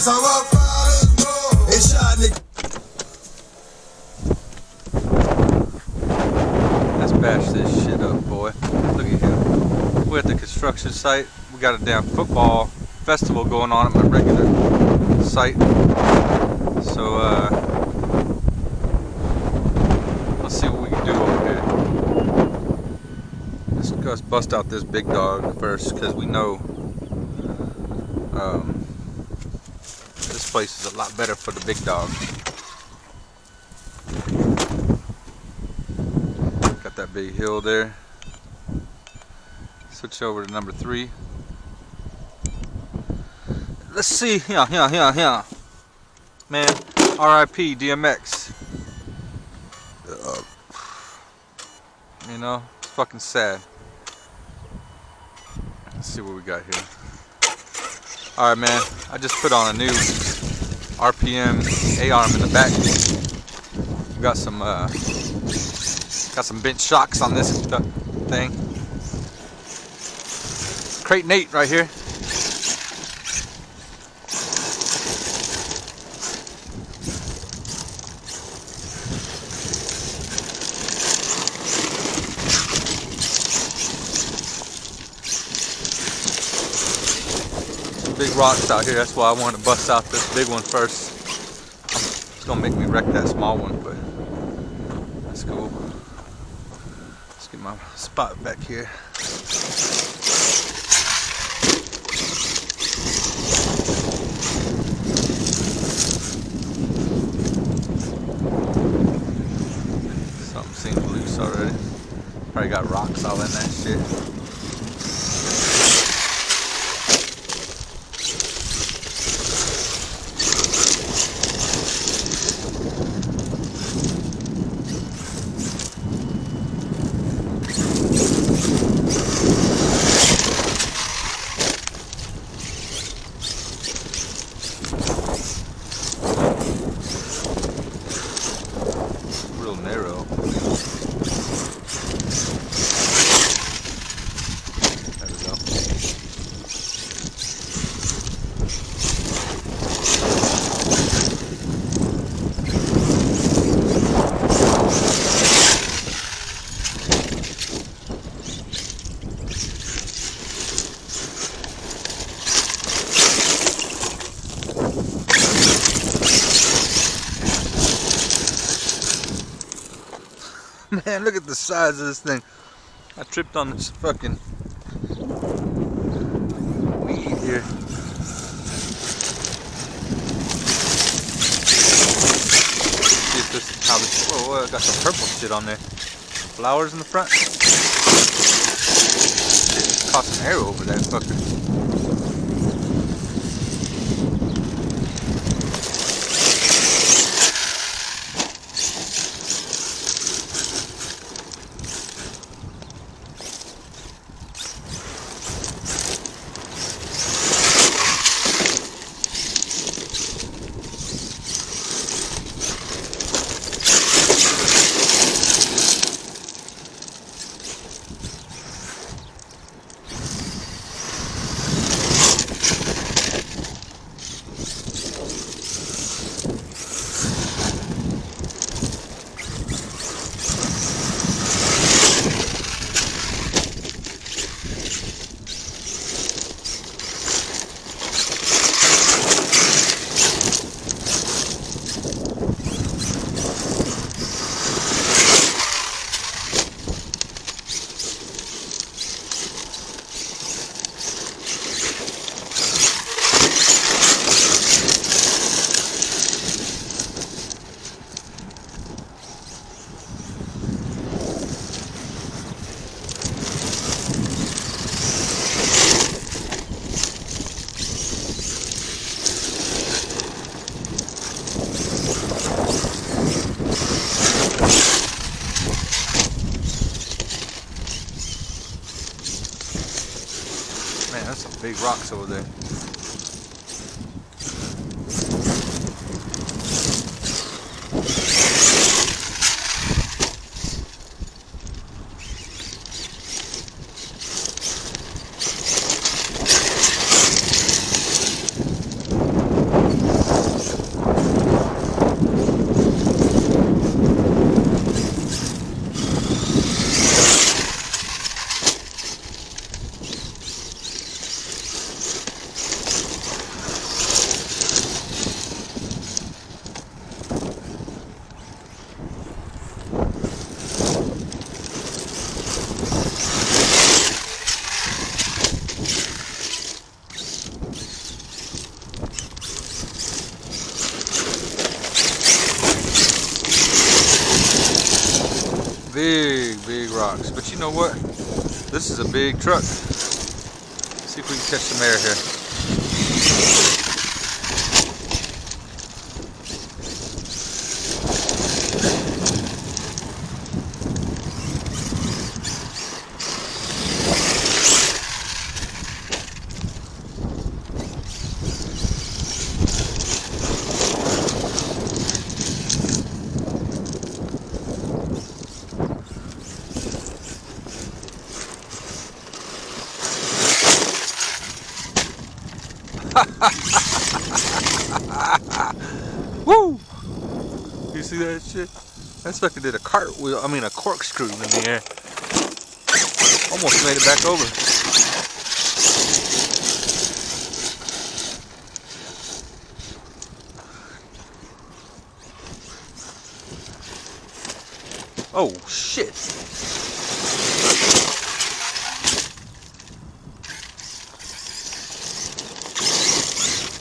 That's how our fathers roll. They shot niggas. Let's bash this shit up, boy. Look at him. We're at the construction site. We got a damn football festival going on at my regular site. So, let's see what we can do over here. Let's bust out this big dog first, because we know this place is a lot better for the big dog. Got that big hill there. Switch over to number 3. Let's see. Yeah. Man, RIP DMX. You know, it's fucking sad. Let's see what we got here. Alright, man, I just put on a new RPM A-arm in the back. Got some bench shocks on this thing. Kraton 8 right here. Big rocks out here, that's why I wanted to bust out this big one first. It's gonna make me wreck that small one, but that's cool. Let's get my spot back here. Something seems loose already. Probably got rocks all in that shit. Narrow. There we go. Man, look at the size of this thing. I tripped on this fucking weed here. See if this is how this. Whoa, I got some purple shit on there. Flowers in the front. Caught some hair over that fucker. Man, that's some big rocks over there. big rocks. But you know what? This is a big truck. Let's see if we can catch some air here. Woo! You see that shit? That sucker did a cartwheel, I mean a corkscrew in the air. Almost made it back over. Oh shit!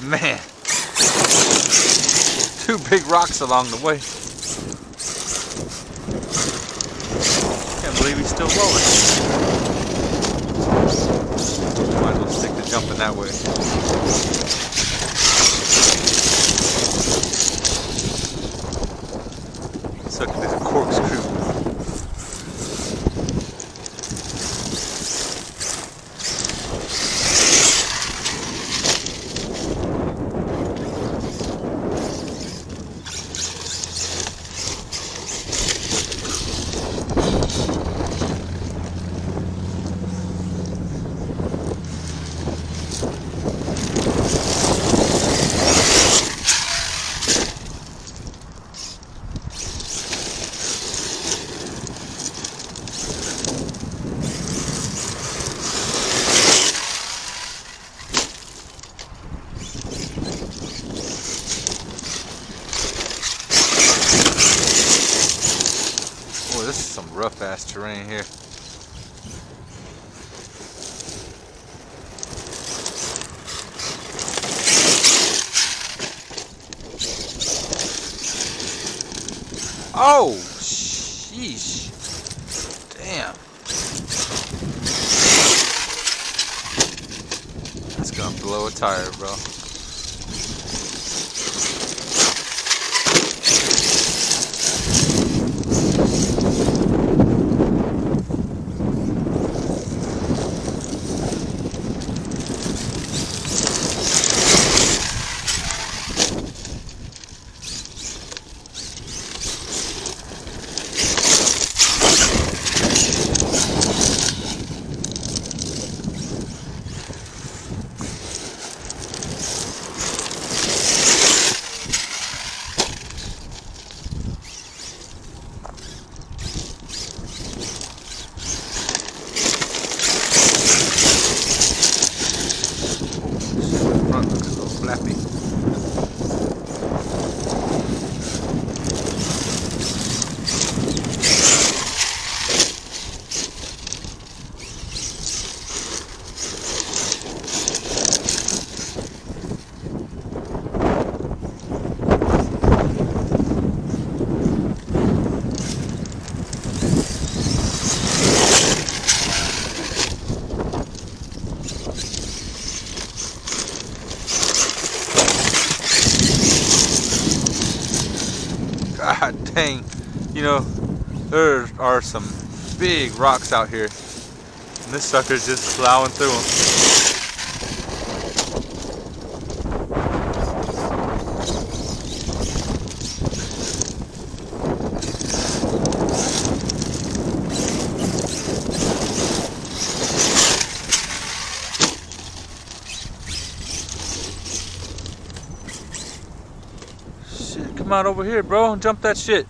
Man, 2 big rocks along the way. Can't believe he's still rolling. Might as well stick to jumping that way. Sucker did a corkscrew. This is some rough ass terrain here. Oh, sheesh. Damn. That's gonna blow a tire, bro. Flappy. God dang, you know, there are some big rocks out here, and this sucker's just plowing through them. Shit, come out over here, bro, and jump that shit.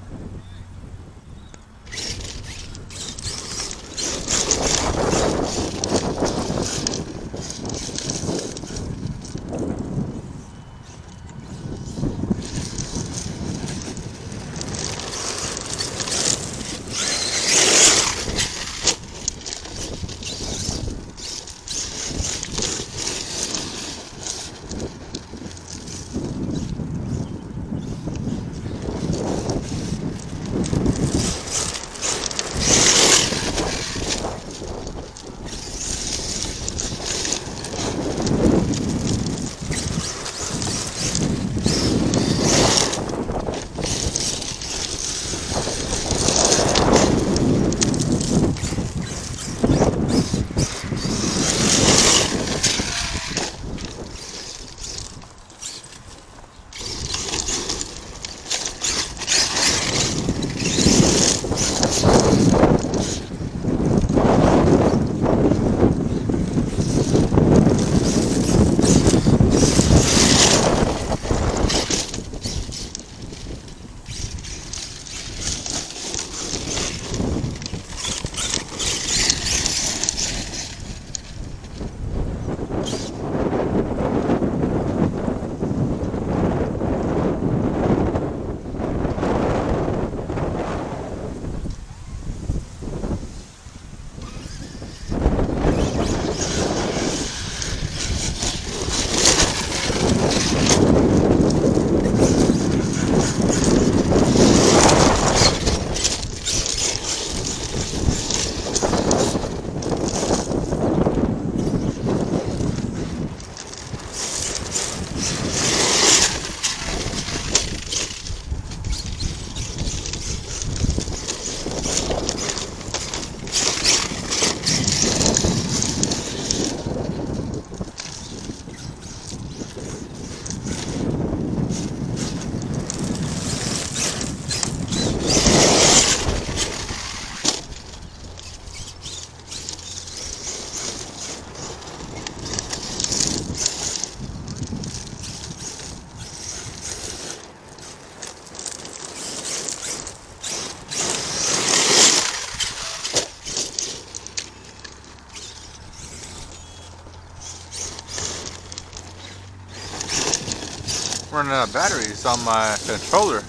Running out of batteries on my controller,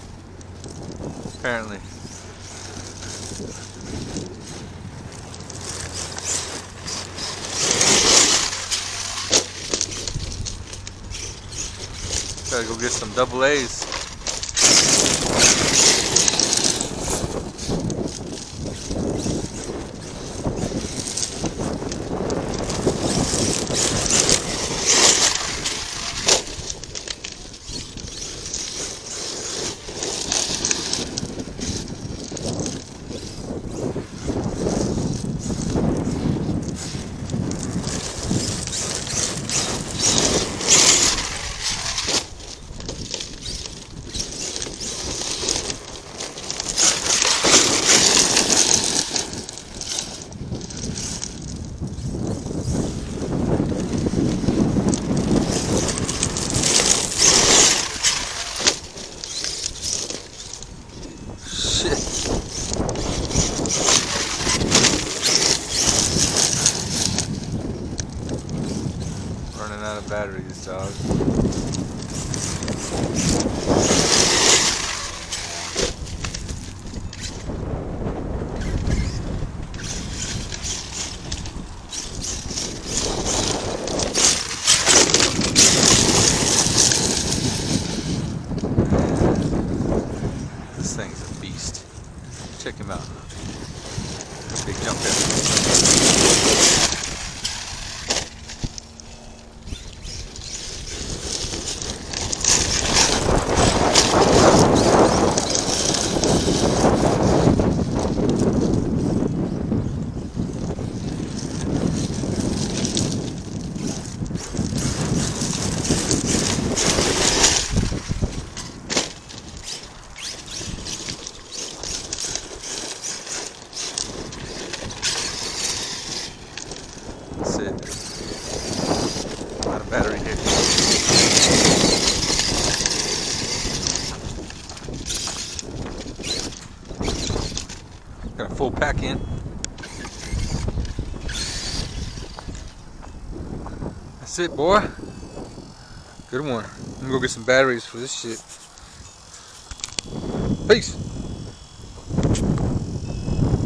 apparently. Gotta go get some double A's. Running out of batteries, dog. This thing's a beast. Check him out. Big jump in. That's it. Out of battery here. Got a full pack in. That's it, boy. Good one. I'm gonna go get some batteries for this shit. Peace.